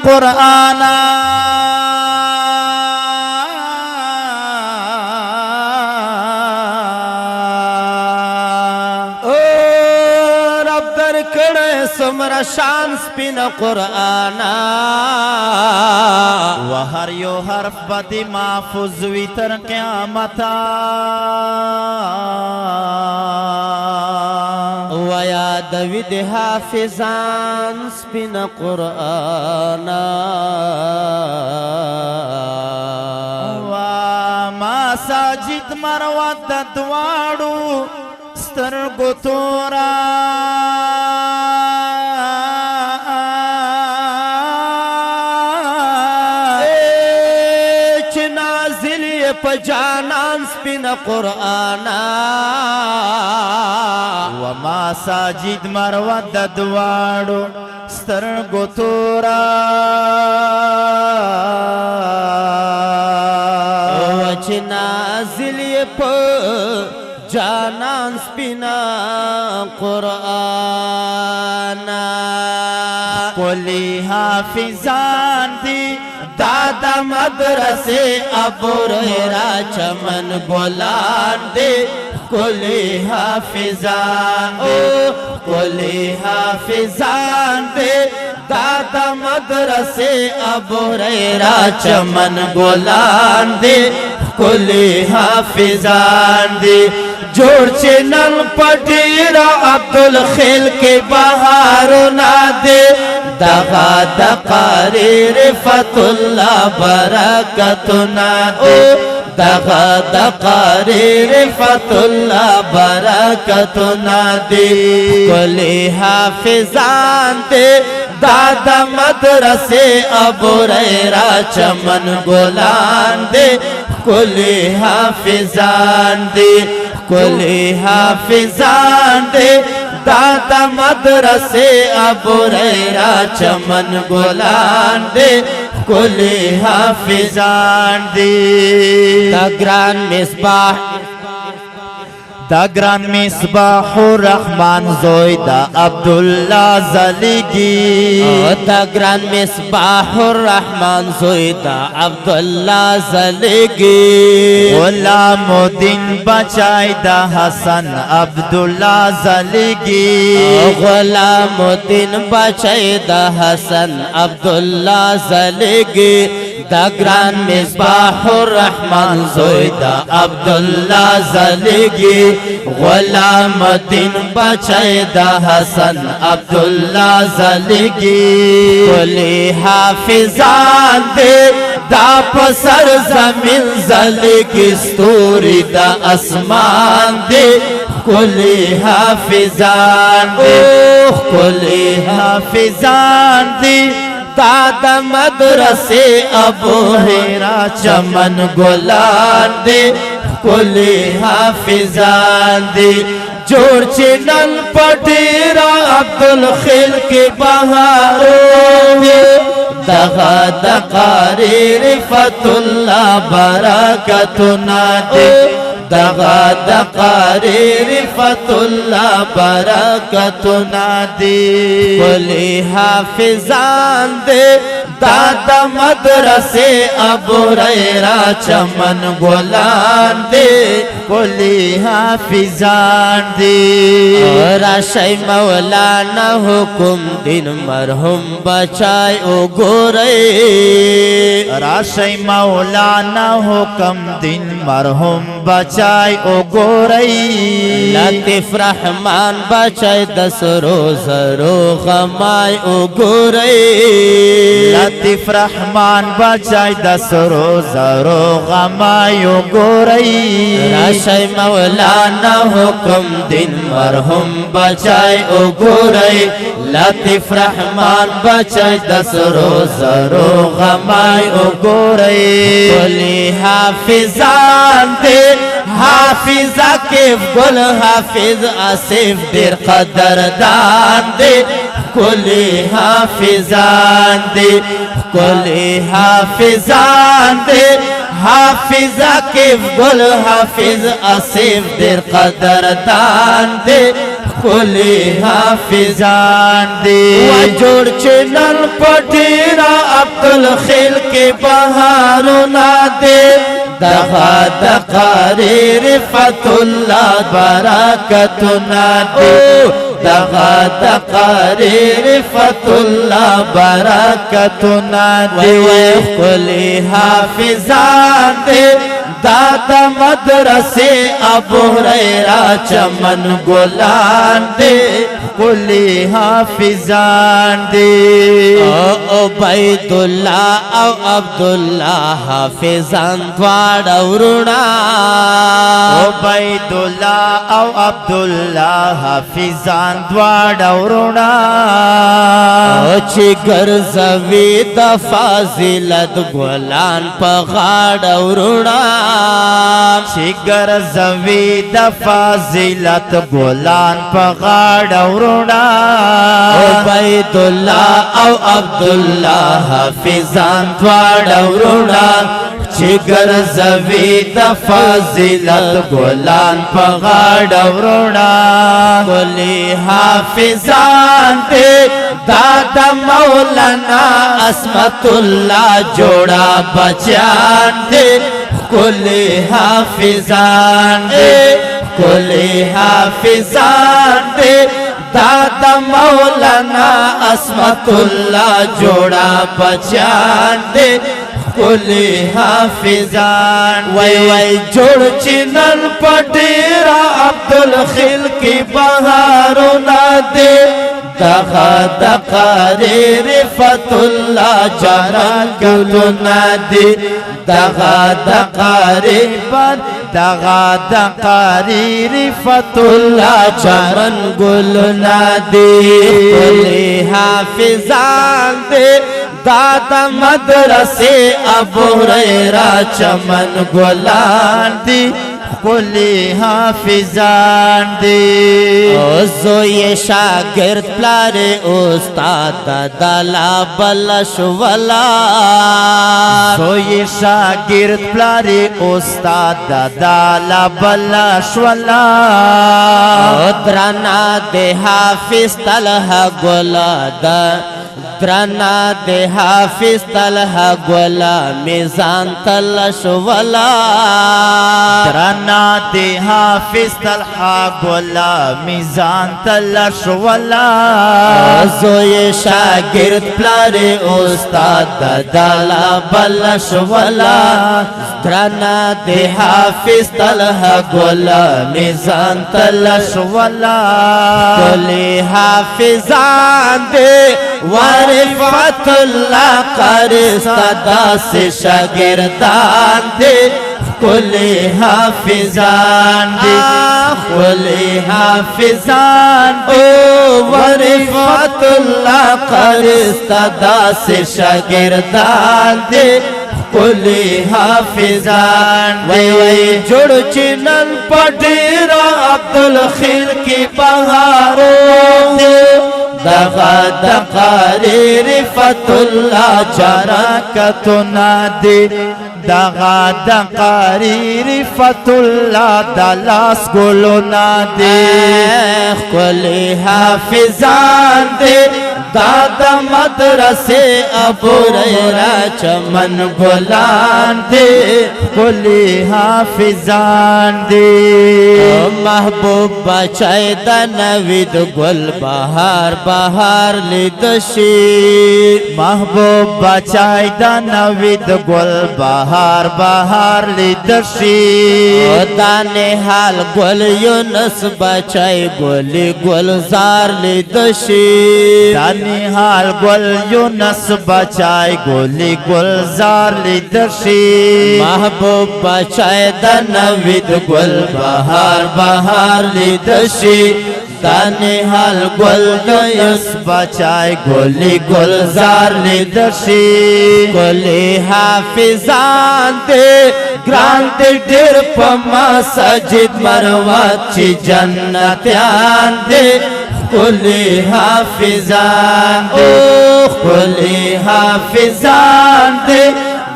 قرآنا سمرا شان سپین قرآنا و هر یو حرف بدی محفوظ وی تر قیامتا و یادوی دی حافظان سپین قرآنا و ما ساجد مروت دوارو سترگو تورا پجانان سپین قرآنا وما ساجد مروت دوارو سترگو تورا وچ نازلی پجانان سپین قرآنا قلی حافظان دی دادا مدرسے ابو ریرا چمن گلان دے کلی حافظان دے کلی حافظان دے دادا مدرسے ابو ریرا چمن گلان دے کلی حافظان دے جوڑ چنن پٹیرا عبدالخیل کے بہارو نا دے دغا دقاری رفت اللہ برکتنا دے دغا دقاری رفت اللہ برکتنا دے کلی حافظان دے دادا مدرسے ابو ریرا چمن گلان دے کلی حافظان دے کلی حافظان دے دادا مدرسے ابو ریرا چمن گلان دے کلی حافظان دے دگران مصباح دگران مصباح الرحمن زوی دا عبداللہ زلیگی دگران مصباح الرحمن زوی دا عبداللہ زلیگی غلام الدین بچائی دا حسن عبداللہ زلیگی غلام الدین بچائی دا حسن عبداللہ زلیگی دگران مصباح الرحمن زوی دا عبداللہ زلیگی غلام الدین بچائی دا حسن عبداللہ زلیگی کلی حافظان دے دا پسر زمین زلیگی ستوری دا اسمان دے کلی حافظان دے کلی حافظان دے دادا مدرسے ابو ریرا چمن گلان دے کلی حافظان دے جوڑ چنن پٹیرا عبدالخیل کے بہارو دے دغا دقاری رفت اللہ برکتنا دے دغا دقاری رفت اللہ برکتنا دے کلی حافظان دے دادا مدرسے ابو ریرا چمن گلان دے کلی حافظان دے راشای مولانا حکم دین مرحوم بچائی اگورے راشای مولانا حکم دین مرحوم بچائی اگورے لطیف رحمان بچائی دس روز رو غمائی اگورے لطیف رحمان بچائی دس روز رو غمائی اگورے راشای مولانا حکم دین مرحوم بچائی اگورے لطیف رحمان بچائی دس روز رو غمائی اگورے کلی حافظان دے حافظہ کیف گل حافظ آصف دیر قدردان دے کلی حافظان دے کلی حافظان دے حافظہ کیف گل حافظ آصف دیر قدردان دے خلی حافظان دی و جوڑ چنن پٹیرا عبدالخیل کے بہارونا دے دغا دقاری رفت اللہ برکتنا دے دغا دقاری رفت اللہ برکتنا دے خلی حافظان دے دادا مدرسے ابو ہریرہ چمن گلان دے خلی حافظان دے عبید اللہ او عبداللہ حافظان دوار اورونا عبید اللہ او عبداللہ حافظان دوار اورونا چی گرزوی دا فاضلت گلان پا غاڑ اورونا چی گرزوی دا فاضلت گلان پا غاڑ اورونا عبید اللہ او عبداللہ حافظان دوار اورونا چگر زوی دا فاضلت گلان پا غاڑ اورونا کلی حافظان دے دادا مولانا عصمت اللہ جوڑا بچان دے کلی حافظان دے کلی حافظان دے دادا مولانا عصمت اللہ جوڑا بچان دے کلی حافظان وی وی جوڑ چنن پٹیرا عبدالخیل کی بہارونا دے دغا دقاری رفت اللہ برکتنا دے دغا دقاری دغا دقاری رفت اللہ چمن گلنا دے کلی حافظان دے دادا مدرسے ابو ہریرہ چمن گلان دی خلی حافظان دی زوی شاگرد پلار استاد دالا بلشولا زوی شاگرد پلار استاد دالا بلشولا درنا دے حافظ طلحہ گلا درنا دے حافظ طلحہ گلا میزان تلش ولا درنا دے حافظ طلحہ گلا میزان تلش ولا زوی شاگرد پلار استاد دالا بلش ولا درنا دے حافظ طلحہ گلا میزان تلش ولا کلی حافظان دے ورفت اللہ قرصدہ سے شاگردان دے کلی حافظان دے کلی حافظان دے ورفت اللہ قرصدہ سے شاگردان دے کلی حافظان دے جڑ چنن پٹیرا عبدالخیل کی بہاروں دے دغا دقاری رفت اللہ برکتنا دے دغا دقاری رفت اللہ دلاس گلونا دے کلی حافظان دے دادا مدرسے ابو ہریرہ چمن گلان دے کلی حافظان دے محبوب بچائی دا نوید گل بہار بہار لیدشی محبوب بچائی دا نوید گل بہار بہار لیدشی دانے حال گل یونس بچائی گلی گلزار لیدشی نحال گل یونس بچائی گلی گلزار لیدشی محبوب بچائی دا نوید گل بہار بہار لیدشی نحال گل یونس بچائی گلی گلزار لیدشی کلی حافظان دے گران دے ڈیر پا مسجد مروت چی جنتیان دے کلی حافظان دے کلی حافظان دے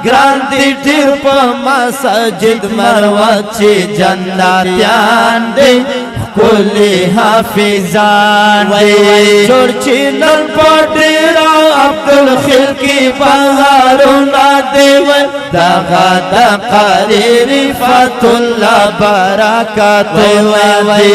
گران دی ڈیر پا مسجد مروت چی جنتیان دے কুল্লি হাফিজান চড়ছিলেন পটেরা আব্দুল খিলকি বাহারুনা দেব দাগা দাকারি রিফাতুল্লাহ বারাকাতুল্লাহ